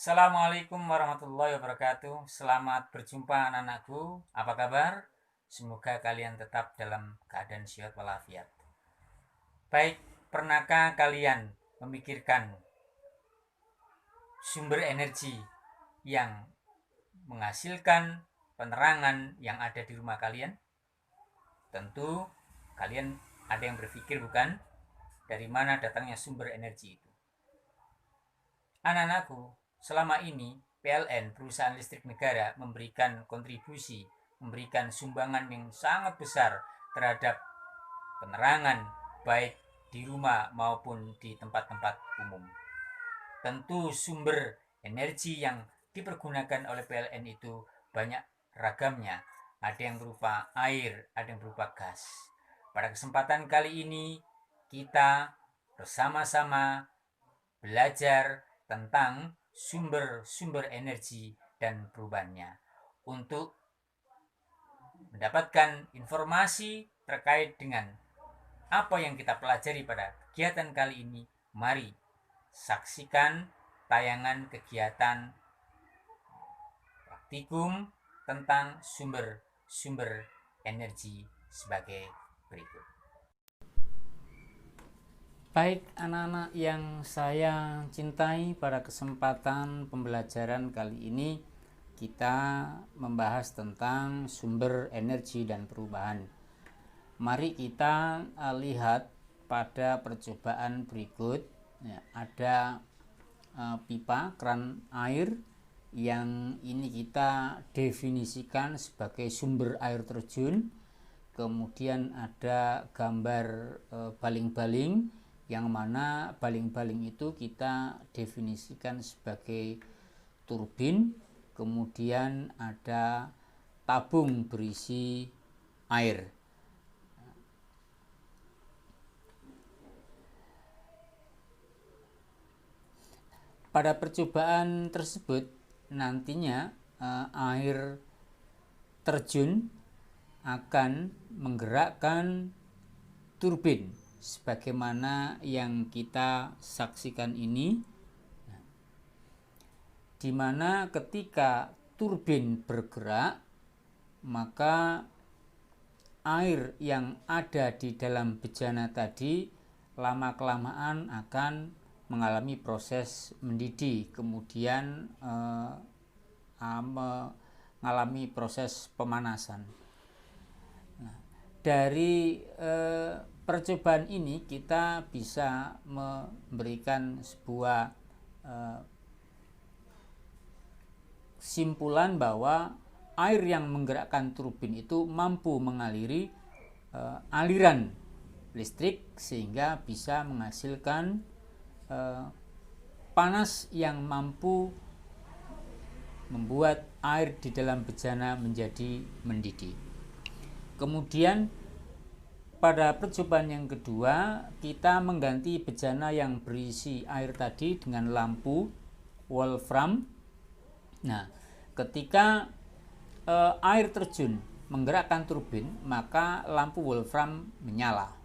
Assalamualaikum warahmatullahi wabarakatuh. Selamat berjumpa anak-anakku. Apa kabar? Semoga kalian tetap dalam keadaan sehat walafiat. Baik, pernahkah kalian memikirkan sumber energi yang menghasilkan penerangan yang ada di rumah kalian? Tentu kalian ada yang berpikir, bukan? Dari mana datangnya sumber energi itu? Anak-anakku, selama ini PLN, perusahaan listrik negara, memberikan kontribusi, memberikan sumbangan yang sangat besar terhadap penerangan, baik di rumah maupun di tempat-tempat umum. Tentu sumber energi yang dipergunakan oleh PLN itu banyak ragamnya. Ada yang berupa air, ada yang berupa gas. Pada kesempatan kali ini, kita bersama-sama belajar tentang sumber-sumber energi dan perubahannya. Untuk mendapatkan informasi terkait dengan apa yang kita pelajari pada kegiatan kali ini, mari saksikan tayangan kegiatan praktikum tentang sumber-sumber energi sebagai berikut. Baik anak-anak yang saya cintai, pada kesempatan pembelajaran kali ini kita membahas tentang sumber energi dan perubahan. Mari kita lihat pada percobaan berikut. Ada pipa keran air yang ini kita definisikan sebagai sumber air terjun. Kemudian ada gambar baling-baling, yang mana baling-baling itu kita definisikan sebagai turbin. Kemudian ada tabung berisi air. Pada percobaan tersebut nantinya air terjun akan menggerakkan turbin sebagaimana yang kita saksikan ini, di mana ketika turbin bergerak, maka air yang ada di dalam bejana tadi lama-kelamaan akan mengalami proses mendidih, kemudian mengalami proses pemanasan. Dari percobaan ini kita bisa memberikan sebuah simpulan bahwa air yang menggerakkan turbin itu mampu mengaliri aliran listrik sehingga bisa menghasilkan panas yang mampu membuat air di dalam bejana menjadi mendidih. Kemudian pada percobaan yang kedua, kita mengganti bejana yang berisi air tadi dengan lampu Wolfram. Nah, ketika air terjun menggerakkan turbin, maka lampu Wolfram menyala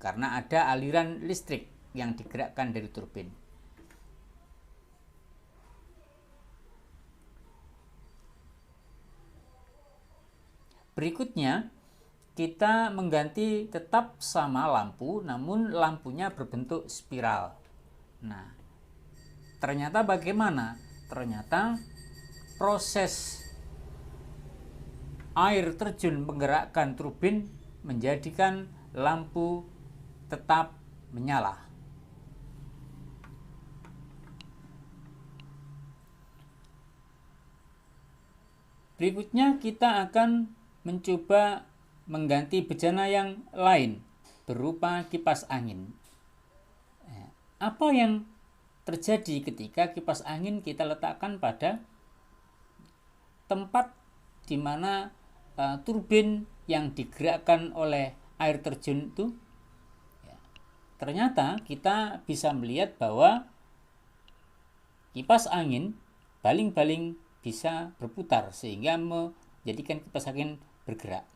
karena ada aliran listrik yang digerakkan dari turbin. Berikutnya kita mengganti tetap sama lampu, namun lampunya berbentuk spiral. Nah, ternyata bagaimana? Ternyata proses air terjun menggerakkan turbin menjadikan lampu tetap menyala. Berikutnya kita akan mencoba mengganti bejana yang lain berupa kipas angin. Apa yang terjadi ketika kipas angin kita letakkan pada tempat di mana turbin yang digerakkan oleh air terjun itu? Ternyata kita bisa melihat bahwa kipas angin, baling-baling bisa berputar sehingga menjadikan kipas angin bergerak.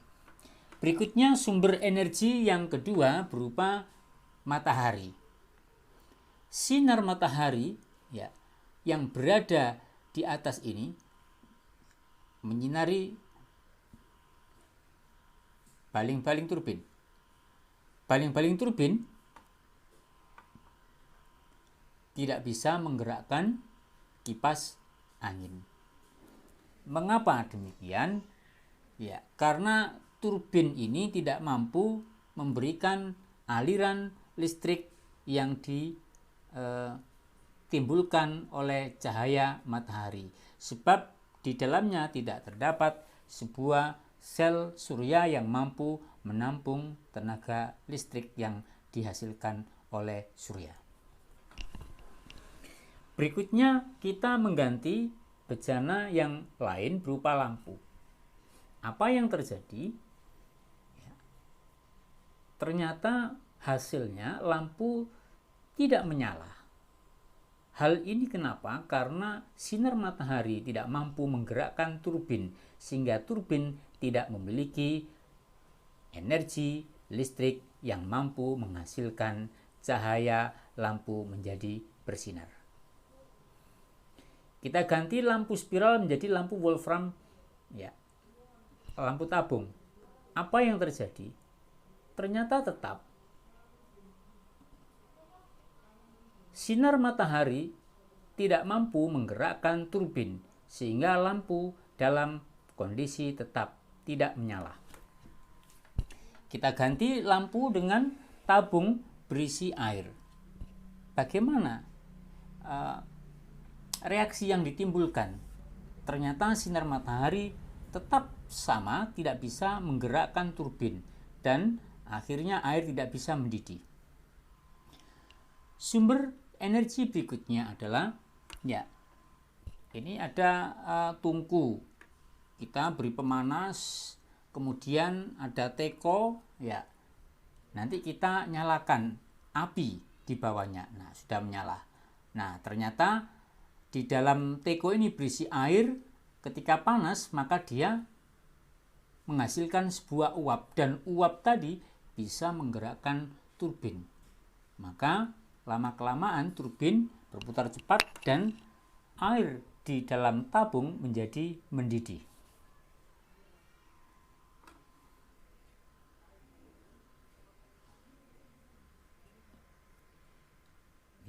Berikutnya sumber energi yang kedua berupa matahari. sinar matahari ya yang berada di atas ini menyinari baling-baling turbin. Baling-baling turbin tidak bisa menggerakkan kipas angin. Mengapa demikian? Ya, karena turbin ini tidak mampu memberikan aliran listrik yang ditimbulkan oleh cahaya matahari, sebab di dalamnya tidak terdapat sebuah sel surya yang mampu menampung tenaga listrik yang dihasilkan oleh surya. Berikutnya kita mengganti bejana yang lain berupa lampu. Apa yang terjadi? Ternyata hasilnya lampu tidak menyala. Hal ini kenapa? Karena sinar matahari tidak mampu menggerakkan turbin, sehingga turbin tidak memiliki energi listrik yang mampu menghasilkan cahaya lampu menjadi bersinar. Kita ganti lampu spiral menjadi lampu Wolfram, ya, lampu tabung. Apa yang terjadi? Ternyata tetap sinar matahari tidak mampu menggerakkan turbin, sehingga lampu dalam kondisi tetap tidak menyala. Kita ganti lampu dengan tabung berisi air. Bagaimana reaksi yang ditimbulkan? Ternyata sinar matahari tetap sama, tidak bisa menggerakkan turbin, dan akhirnya air tidak bisa mendidih. Sumber energi berikutnya adalah, ya, ini ada tungku. Kita beri pemanas, kemudian ada teko, ya. Nanti kita nyalakan api di bawahnya. Nah, sudah menyala. Nah, ternyata di dalam teko ini berisi air. Ketika panas, maka dia menghasilkan sebuah uap, dan uap tadi bisa menggerakkan turbin. Maka lama-kelamaan turbin berputar cepat dan air di dalam tabung menjadi mendidih.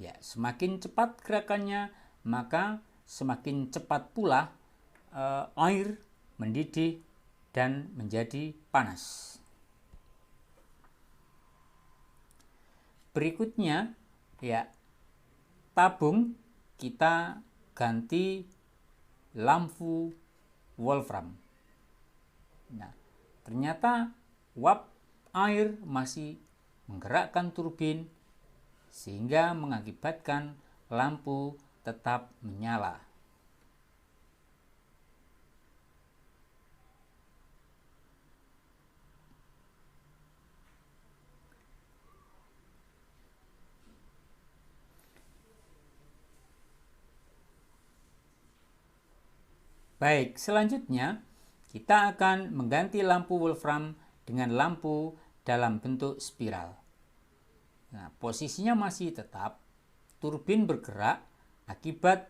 Ya, semakin cepat gerakannya, maka semakin cepat pula air mendidih dan menjadi panas. Berikutnya, ya, tabung kita ganti lampu Wolfram. Nah, ternyata uap air masih menggerakkan turbin, sehingga mengakibatkan lampu tetap menyala. Baik, selanjutnya kita akan mengganti lampu Wolfram dengan lampu dalam bentuk spiral. Nah, posisinya masih tetap, turbin bergerak akibat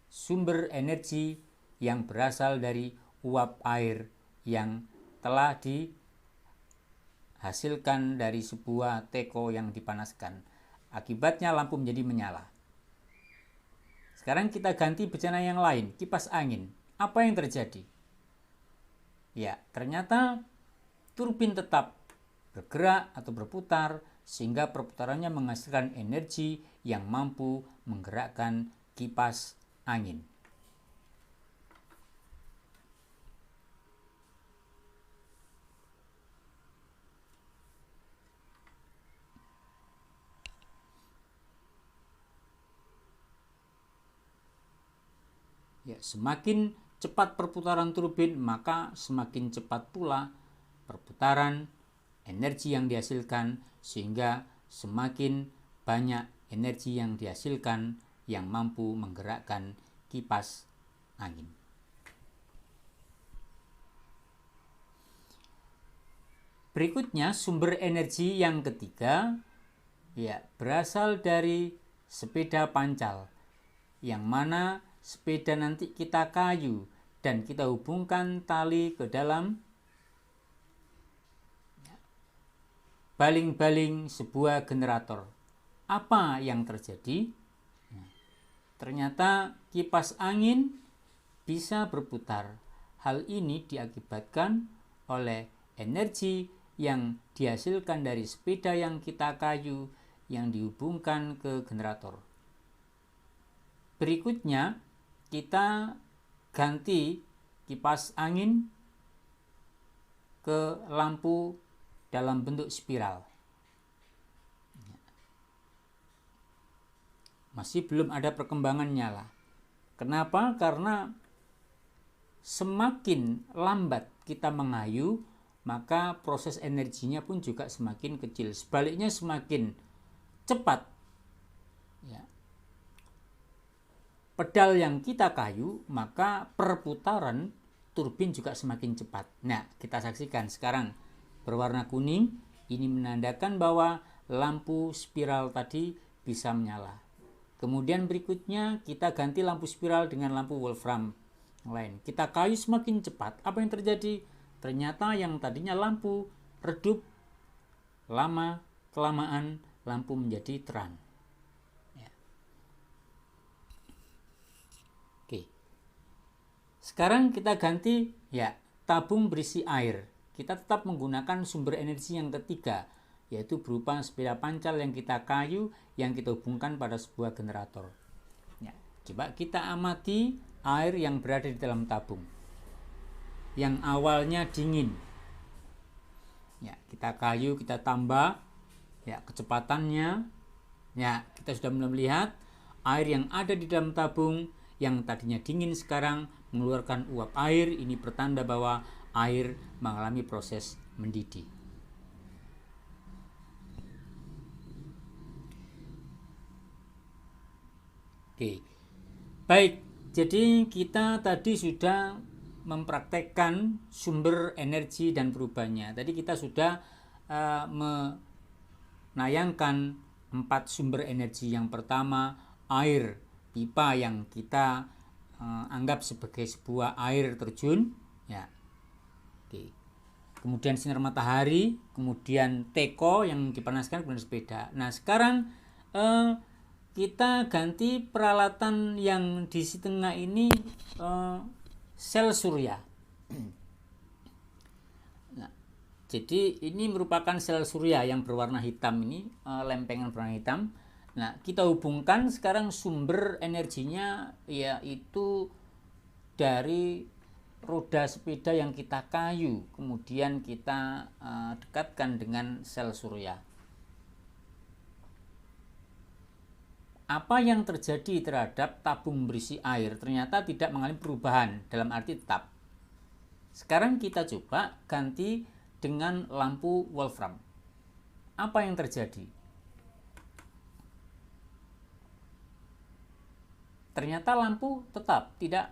sumber energi yang berasal dari uap air yang telah dihasilkan dari sebuah teko yang dipanaskan. Akibatnya lampu menjadi menyala. Sekarang kita ganti bejana yang lain, kipas angin. Apa yang terjadi? Ya, ternyata turbin tetap bergerak atau berputar, sehingga perputarannya menghasilkan energi yang mampu menggerakkan kipas angin. Ya, semakin cepat perputaran turbin, maka semakin cepat pula perputaran energi yang dihasilkan, sehingga semakin banyak energi yang dihasilkan yang mampu menggerakkan kipas angin. Berikutnya, sumber energi yang ketiga, ya, berasal dari sepeda pancal, yang mana sepeda nanti kita kayu dan kita hubungkan tali ke dalam baling-baling sebuah generator. Apa yang terjadi? Ternyata kipas angin bisa berputar. Hal ini diakibatkan oleh energi yang dihasilkan dari sepeda yang kita kayu yang dihubungkan ke generator. Berikutnya, kita ganti kipas angin ke lampu dalam bentuk spiral. Masih belum ada perkembangan nyala. Kenapa? Karena semakin lambat kita mengayuh, maka proses energinya pun juga semakin kecil. Sebaliknya semakin cepat pedal yang kita kayu, maka perputaran turbin juga semakin cepat. Nah, kita saksikan sekarang berwarna kuning, ini menandakan bahwa lampu spiral tadi bisa menyala. Kemudian berikutnya kita ganti lampu spiral dengan lampu Wolfram lain. Kita kayu semakin cepat. Apa yang terjadi? Ternyata yang tadinya lampu redup, lama kelamaan lampu menjadi terang. Oke. Sekarang kita ganti tabung berisi air. Kita tetap menggunakan sumber energi yang ketiga, yaitu berupa sepeda pancal yang kita kayu yang kita hubungkan pada sebuah generator. Coba kita amati air yang berada di dalam tabung yang awalnya dingin. Kita kayu, kita tambah kecepatannya. Kita sudah mulai melihat air yang ada di dalam tabung yang tadinya dingin sekarang mengeluarkan uap air. Ini pertanda bahwa air mengalami proses mendidih. Oke. Baik, jadi kita tadi sudah mempraktekkan sumber energi dan perubahannya. Tadi kita sudah menayangkan 4 sumber energi. Yang pertama, air pipa yang kita anggap sebagai sebuah air terjun. Oke. Kemudian sinar matahari, kemudian teko yang dipanaskan, kemudian sepeda. Nah, sekarang kita ganti peralatan yang di tengah ini, sel surya. Nah, jadi ini merupakan sel surya yang berwarna hitam ini, lempengan berwarna hitam. Nah, kita hubungkan sekarang sumber energinya yaitu dari roda sepeda yang kita kayu, kemudian kita dekatkan dengan sel surya. Apa yang terjadi terhadap tabung berisi air? Ternyata tidak mengalami perubahan, dalam arti tetap. Sekarang kita coba ganti dengan lampu Wolfram. Apa yang terjadi? Ternyata lampu tetap tidak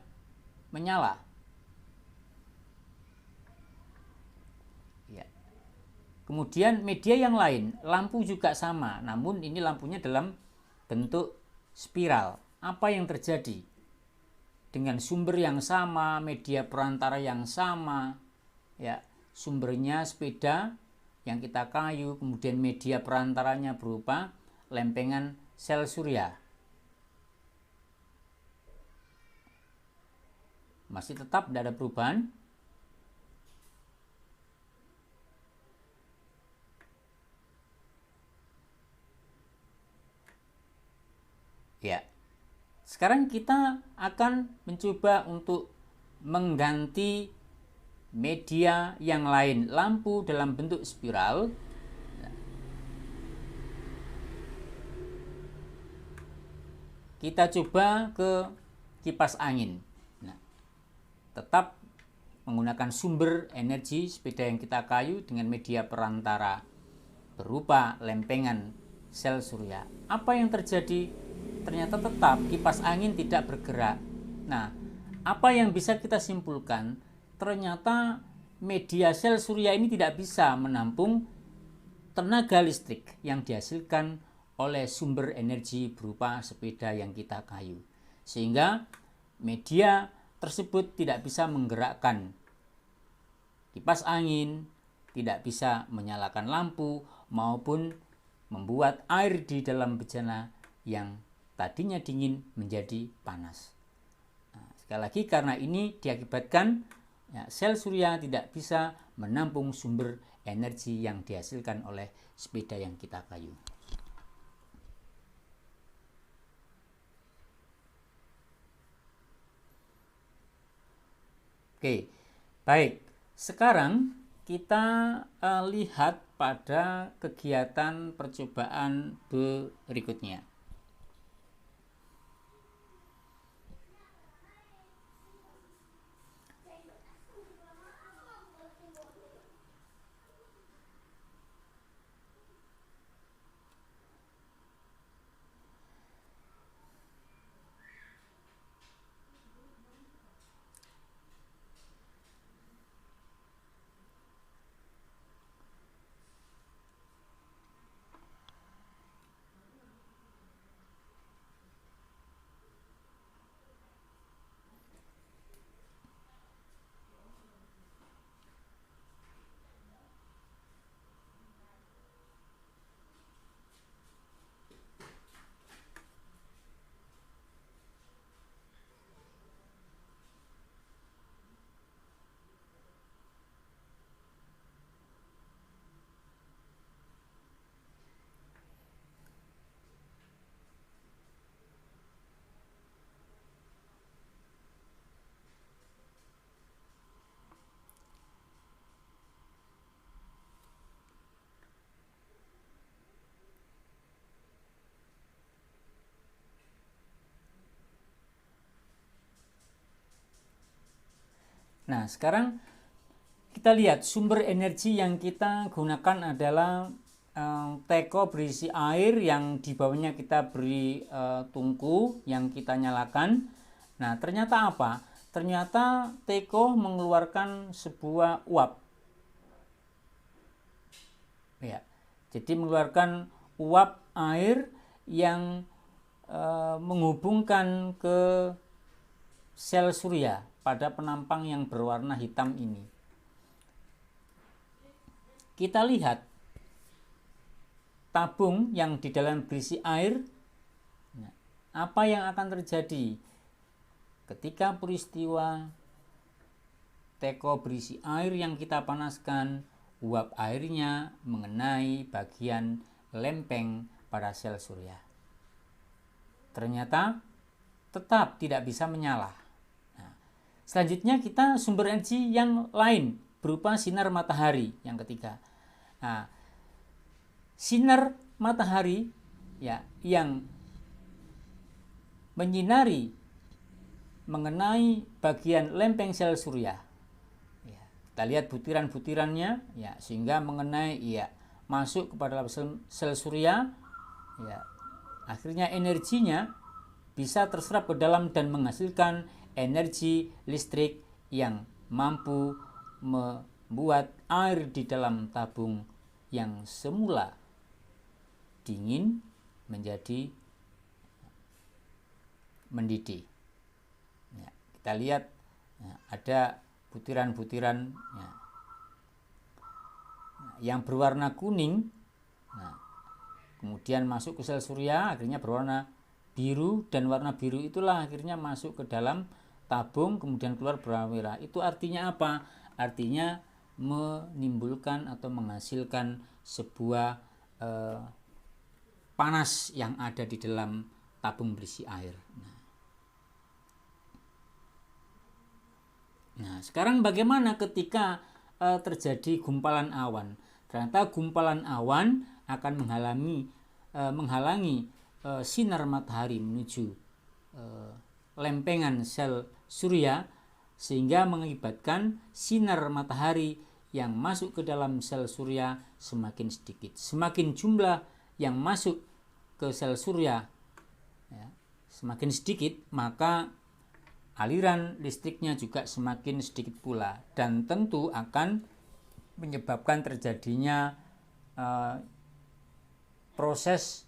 menyala. Kemudian media yang lain, lampu juga sama, namun ini lampunya dalam bentuk spiral. Apa yang terjadi? Dengan sumber yang sama, media perantara yang sama, sumbernya sepeda yang kita kayu, kemudian media perantaranya berupa lempengan sel surya. Masih tetap tidak ada perubahan. Sekarang kita akan mencoba untuk mengganti media yang lain, lampu dalam bentuk spiral. Kita coba ke kipas angin. Tetap menggunakan sumber energi sepeda yang kita kayu dengan media perantara berupa lempengan sel surya. Apa yang terjadi? Ternyata tetap kipas angin tidak bergerak. Nah, apa yang bisa kita simpulkan? Ternyata media sel surya ini tidak bisa menampung tenaga listrik yang dihasilkan oleh sumber energi berupa sepeda yang kita kayu. Sehingga media tersebut tidak bisa menggerakkan kipas angin, tidak bisa menyalakan lampu, maupun membuat air di dalam bejana yang tadinya dingin menjadi panas. Nah, sekali lagi karena ini diakibatkan sel surya tidak bisa menampung sumber energi yang dihasilkan oleh sepeda yang kita kayu. Oke, baik. Sekarang kita lihat pada kegiatan percobaan berikutnya. Nah, sekarang kita lihat sumber energi yang kita gunakan adalah teko berisi air yang di bawahnya kita beri tungku yang kita nyalakan. Nah, ternyata apa? Ternyata teko mengeluarkan sebuah uap. Ya, jadi mengeluarkan uap air yang menghubungkan ke sel surya pada penampang yang berwarna hitam ini. Kita lihat tabung yang di dalam berisi air. Apa yang akan terjadi ketika peristiwa teko berisi air yang kita panaskan, uap airnya mengenai bagian lempeng pada sel surya? Ternyata tetap tidak bisa menyala. Selanjutnya kita sumber energi yang lain berupa sinar matahari yang ketiga. Nah, sinar matahari yang menyinari mengenai bagian lempeng sel surya. Kita lihat butiran-butirannya sehingga mengenai masuk kepada sel surya. Akhirnya energinya bisa terserap ke dalam dan menghasilkan energi listrik yang mampu membuat air di dalam tabung yang semula dingin menjadi mendidih. Kita lihat ada butiran-butiran yang berwarna kuning, kemudian masuk ke sel surya, akhirnya berwarna biru, dan warna biru itulah akhirnya masuk ke dalam tabung, kemudian keluar berwarna merah. Itu artinya apa? Artinya menimbulkan atau menghasilkan sebuah panas yang ada di dalam tabung berisi air. Nah, sekarang bagaimana ketika terjadi gumpalan awan? Ternyata gumpalan awan akan menghalangi sinar matahari menuju lempengan sel surya, sehingga mengakibatkan sinar matahari yang masuk ke dalam sel surya semakin sedikit. Semakin jumlah yang masuk ke sel surya semakin sedikit, maka aliran listriknya juga semakin sedikit pula, dan tentu akan menyebabkan terjadinya proses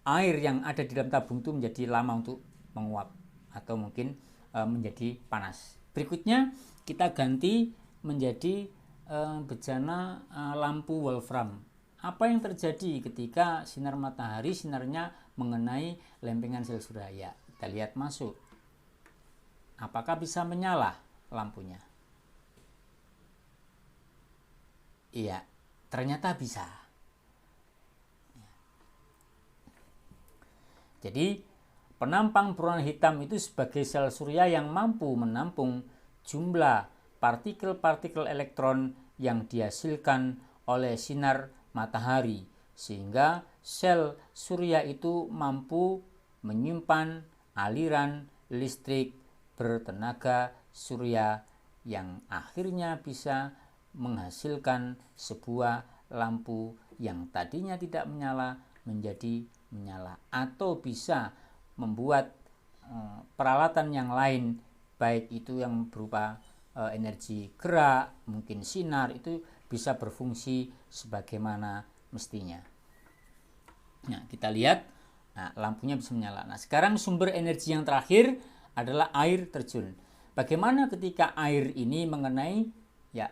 air yang ada di dalam tabung itu menjadi lama untuk menguap atau mungkin menjadi panas. Berikutnya kita ganti menjadi bejana lampu wolfram. Apa yang terjadi ketika sinar matahari sinarnya mengenai lempengan sel surya? Kita lihat masuk. Apakah bisa menyala lampunya? Iya, ternyata bisa. Jadi penampang berwarna hitam itu sebagai sel surya yang mampu menampung jumlah partikel-partikel elektron yang dihasilkan oleh sinar matahari, sehingga sel surya itu mampu menyimpan aliran listrik bertenaga surya yang akhirnya bisa menghasilkan sebuah lampu yang tadinya tidak menyala menjadi menyala, atau bisa membuat peralatan yang lain, baik itu yang berupa energi gerak, mungkin sinar, itu bisa berfungsi sebagaimana mestinya. Nah, kita lihat, lampunya bisa menyala. Nah, sekarang sumber energi yang terakhir adalah air terjun. Bagaimana ketika air ini mengenai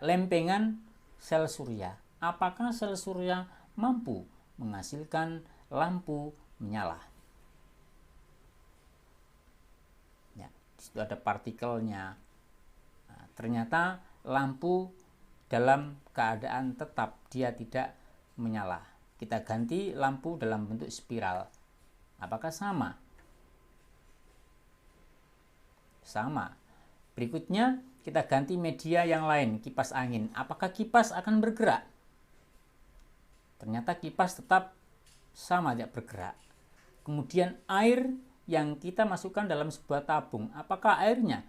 lempengan sel surya? Apakah sel surya mampu menghasilkan lampu menyala? Di situ ada partikelnya. Nah, ternyata lampu dalam keadaan tetap, dia tidak menyala. Kita ganti lampu dalam bentuk spiral. Apakah sama? Sama. Berikutnya kita ganti media yang lain, kipas angin. Apakah kipas akan bergerak? Ternyata kipas tetap sama, tidak bergerak. Kemudian air yang kita masukkan dalam sebuah tabung, apakah airnya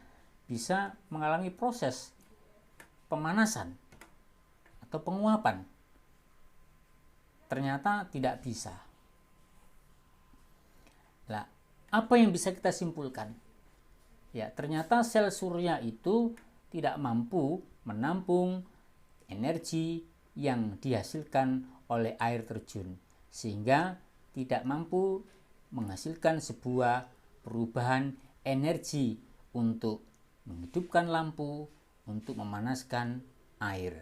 bisa mengalami proses pemanasan atau penguapan? Ternyata tidak bisa. Nah, apa yang bisa kita simpulkan? Ternyata sel surya itu tidak mampu menampung energi yang dihasilkan oleh air terjun, sehingga tidak mampu menghasilkan sebuah perubahan energi untuk menghidupkan lampu, untuk memanaskan air.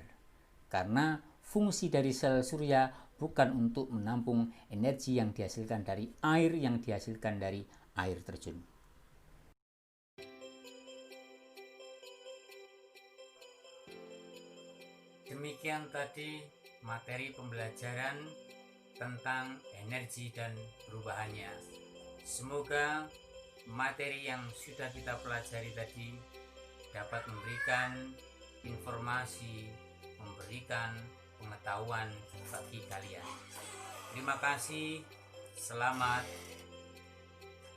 Karena fungsi dari sel surya bukan untuk menampung energi yang dihasilkan dari air yang dihasilkan dari air terjun. Demikian tadi materi pembelajaran tentang energi dan perubahannya. Semoga materi yang sudah kita pelajari tadi dapat memberikan informasi, memberikan pengetahuan bagi kalian. Terima kasih, selamat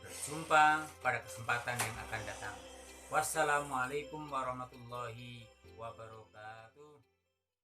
berjumpa pada kesempatan yang akan datang. Wassalamualaikum warahmatullahi wabarakatuh.